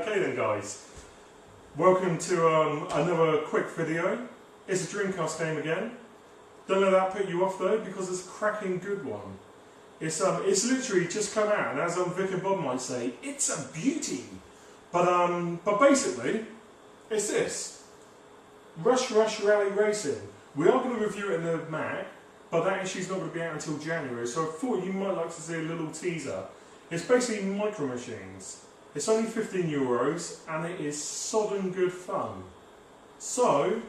Okay then guys, welcome to another quick video. It's a Dreamcast game again. Don't let that put you off though, because it's a cracking good one. It's literally just come out, and as Vic and Bob might say, it's a beauty. But basically, it's this. Rush Rally Racing. We are going to review it in the mag, but that issue's not going to be out until January, so I thought you might like to see a little teaser. It's basically Micro Machines. It's only €15 and it is sodden good fun. So,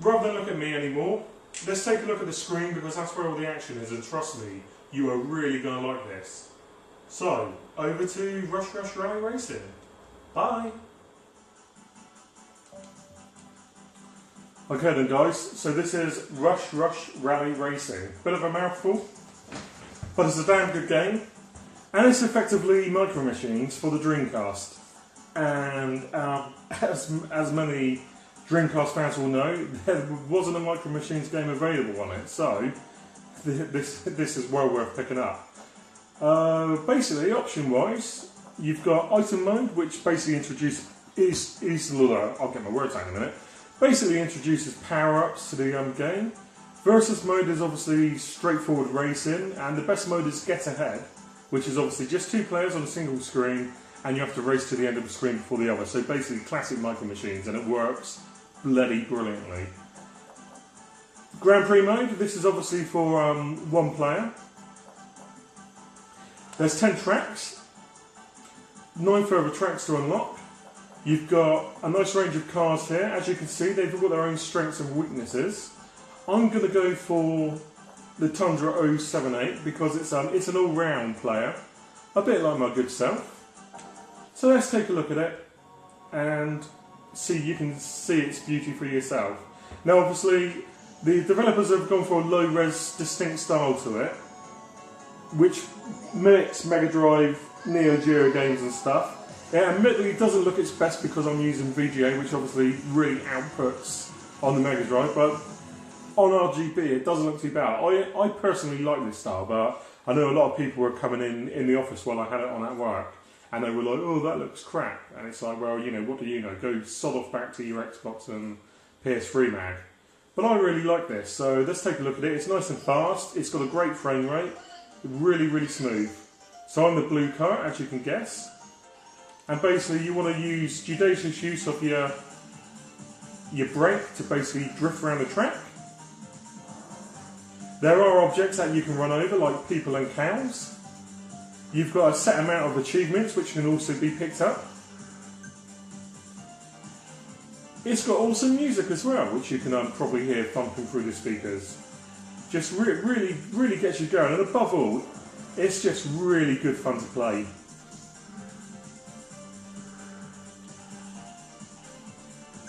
rather than look at me anymore, let's take a look at the screen because that's where all the action is, and trust me, you are really going to like this. So, over to Rush Rally Racing. Bye! Okay then guys, so this is Rush Rally Racing. Bit of a mouthful, but it's a damn good game. And it's effectively Micro Machines for the Dreamcast. And as many Dreamcast fans will know, there wasn't a Micro Machines game available on it, so this is well worth picking up. Basically, option-wise, you've got Item Mode, which basically introduces... I'll get my words out in a minute. Basically introduces power-ups to the game. Versus Mode is obviously straightforward racing, and the best mode is Get Ahead, which is obviously just two players on a single screen, and you have to race to the end of the screen before the other. So basically classic Micro Machines, and it works bloody brilliantly. Grand Prix mode, this is obviously for one player. There's 10 tracks, 9 further tracks to unlock. You've got a nice range of cars here. As you can see, they've all got their own strengths and weaknesses. I'm going to go for the Tundra 078 because it's an all-round player, a bit like my good self. So let's take a look at it and you can see its beauty for yourself. Now obviously the developers have gone for a low-res distinct style to it, which mimics Mega Drive, Neo Geo games and stuff. It admittedly doesn't look its best because I'm using VGA, which obviously really outputs on the Mega Drive, but on RGB it doesn't look too bad. I personally like this style, but I know a lot of people were coming in the office while I had it on at work, and they were like, oh, that looks crap. And it's like, well, you know, what do you know? Go sod off back to your Xbox and PS3 mag. But I really like this, so let's take a look at it. It's nice and fast, it's got a great frame rate, really, really smooth. So I'm the blue car, as you can guess. And basically you want to use judicious use of your brake to basically drift around the track. There are objects that you can run over, like people and cows. You've got a set amount of achievements which can also be picked up. It's got awesome music as well, which you can probably hear thumping through the speakers. Just really gets you going, and above all, it's just really good fun to play.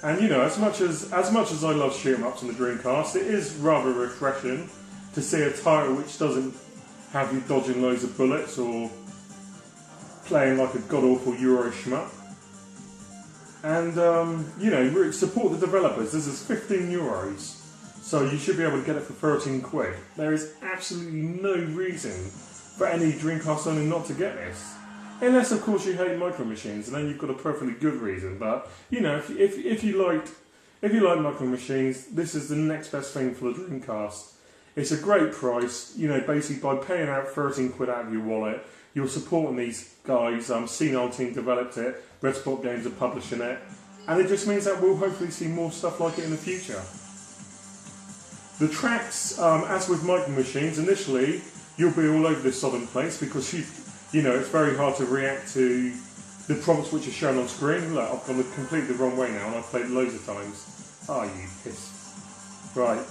And you know, as much as I love shoot 'em ups on the Dreamcast, it is rather refreshing to see a title which doesn't have you dodging loads of bullets or playing like a god-awful Euro shmup. And, you know, support the developers. This is €15, so you should be able to get it for 13 quid. There is absolutely no reason for any Dreamcast owner not to get this. Unless, of course, you hate Micro Machines, and then you've got a perfectly good reason. But, you know, if you like Micro Machines, this is the next best thing for the Dreamcast. It's a great price, you know, basically by paying out 13 quid out of your wallet, you're supporting these guys. Senile Team developed it, Red Spot Games are publishing it, and it just means that we'll hopefully see more stuff like it in the future. The tracks, as with Micro Machines, initially you'll be all over this sodden place because you know, it's very hard to react to the prompts which are shown on screen. Look, I've gone completely the wrong way now, and I've played loads of times. Ah, you piss. Right.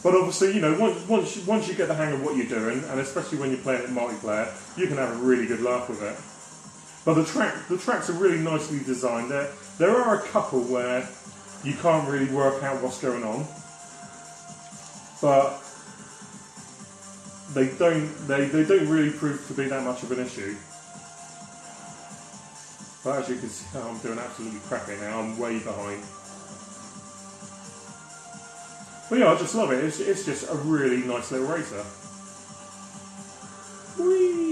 But obviously, you know, once you get the hang of what you're doing, and especially when you're playing it multiplayer, you can have a really good laugh with it. But the tracks are really nicely designed. There are a couple where you can't really work out what's going on, but they don't really prove to be that much of an issue. But as you can see, I'm doing absolutely crappy now. I'm way behind. But yeah, I just love it. It's just a really nice little racer. Whee!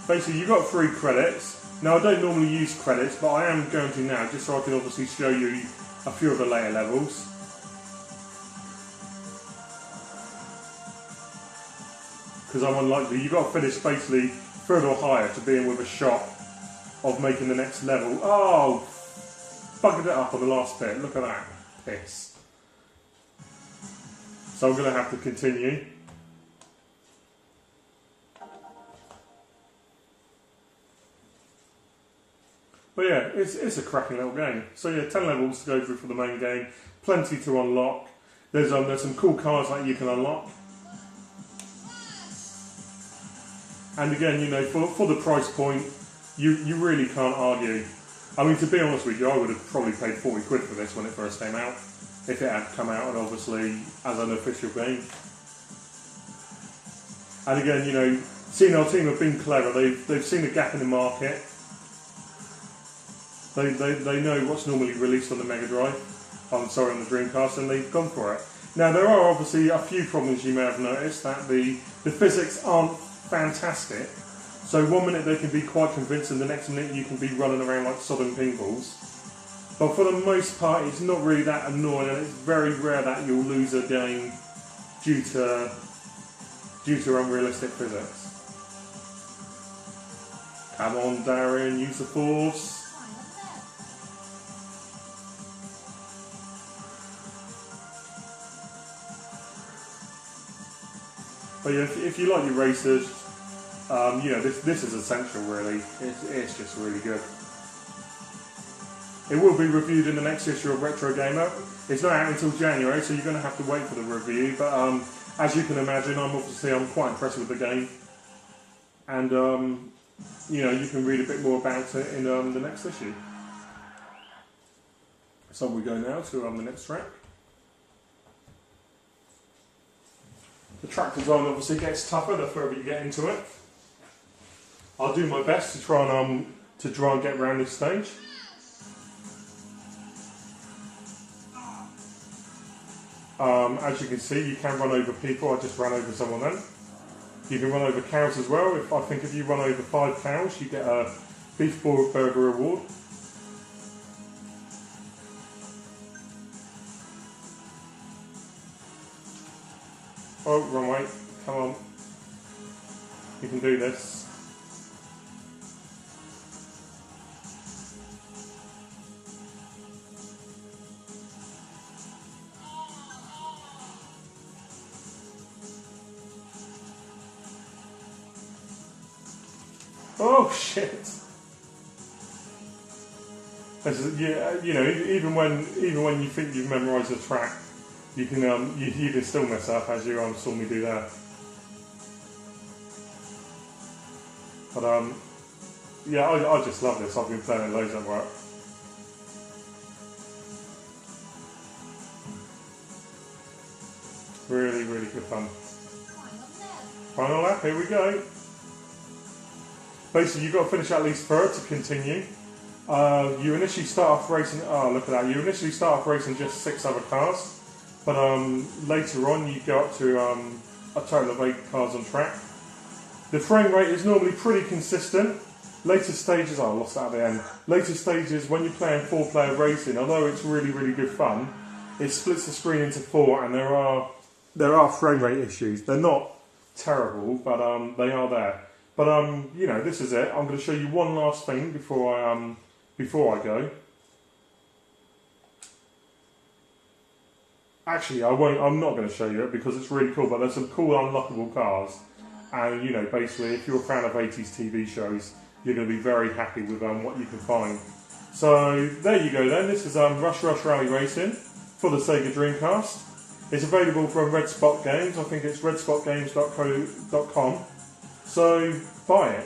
Basically, you've got 3 credits. Now, I don't normally use credits, but I am going to now, just so I can obviously show you a few of the later levels. Because I'm unlikely. You've got to finish basically 3rd or higher to be in with a shot of making the next level. Oh, buggered it up on the last bit. Look at that. Piss. So I'm going to have to continue. But yeah, it's a cracking little game. So yeah, 10 levels to go through for the main game. Plenty to unlock. There's some cool cars that you can unlock. And again, you know, for the price point, you really can't argue. I mean, to be honest with you, I would have probably paid 40 quid for this when it first came out, if it had come out, and obviously as an official game. And again, you know, seeing our team have been clever. They've seen a gap in the market. They know what's normally released on the Mega Drive. On the Dreamcast, and they've gone for it. Now, there are obviously a few problems you may have noticed, that the physics aren't fantastic. So one minute they can be quite convincing, the next minute you can be running around like sodding pinballs. But for the most part, it's not really that annoying, and it's very rare that you'll lose a game due to unrealistic physics. Come on, Darren, use the force. But yeah, if you like your racers, you know, this is essential really. It's just really good. It will be reviewed in the next issue of Retro Gamer. It's not out until January, so you're going to have to wait for the review. But as you can imagine, I'm quite impressed with the game. And you know, you can read a bit more about it in the next issue. So we go now to the next track. The track design obviously gets tougher the further you get into it. I'll do my best to try and get around this stage. As you can see, you can run over people. I just ran over someone then. You can run over cows as well. I think if you run over 5 cows, you get a beef burger reward. Oh, wrong way. Come on. You can do this. Oh shit! Yeah, you know, even when you think you've memorised the track, you can still mess up, as you saw me do there. But yeah, I just love this. I've been playing it loads at work. Really, really good fun. Final lap, here we go. Basically, you've got to finish at least 3rd to continue. You initially start off racing. Oh, look at that! You initially start off racing just 6 other cars, but later on you go up to a total of 8 cars on track. The frame rate is normally pretty consistent. Later stages, I lost that at the end. Later stages, when you're playing 4-player racing, although it's really, really good fun, it splits the screen into 4, and there are frame rate issues. They're not terrible, but they are there. But you know, this is it. I'm going to show you one last thing before I go. Actually, I won't. I'm not going to show you it because it's really cool. But there's some cool unlockable cars, and you know, basically, if you're a fan of 80s TV shows, you're going to be very happy with what you can find. So there you go. Then this is Rush Rush Rally Racing for the Sega Dreamcast. It's available from Red Spot Games. I think it's redspotgames.co.com. So buy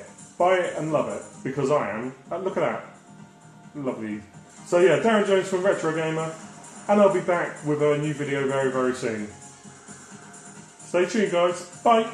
it and love it, because I am. Look at that, lovely. So yeah, Darren Jones from Retro Gamer, and I'll be back with a new video very, very soon. Stay tuned, guys. Bye.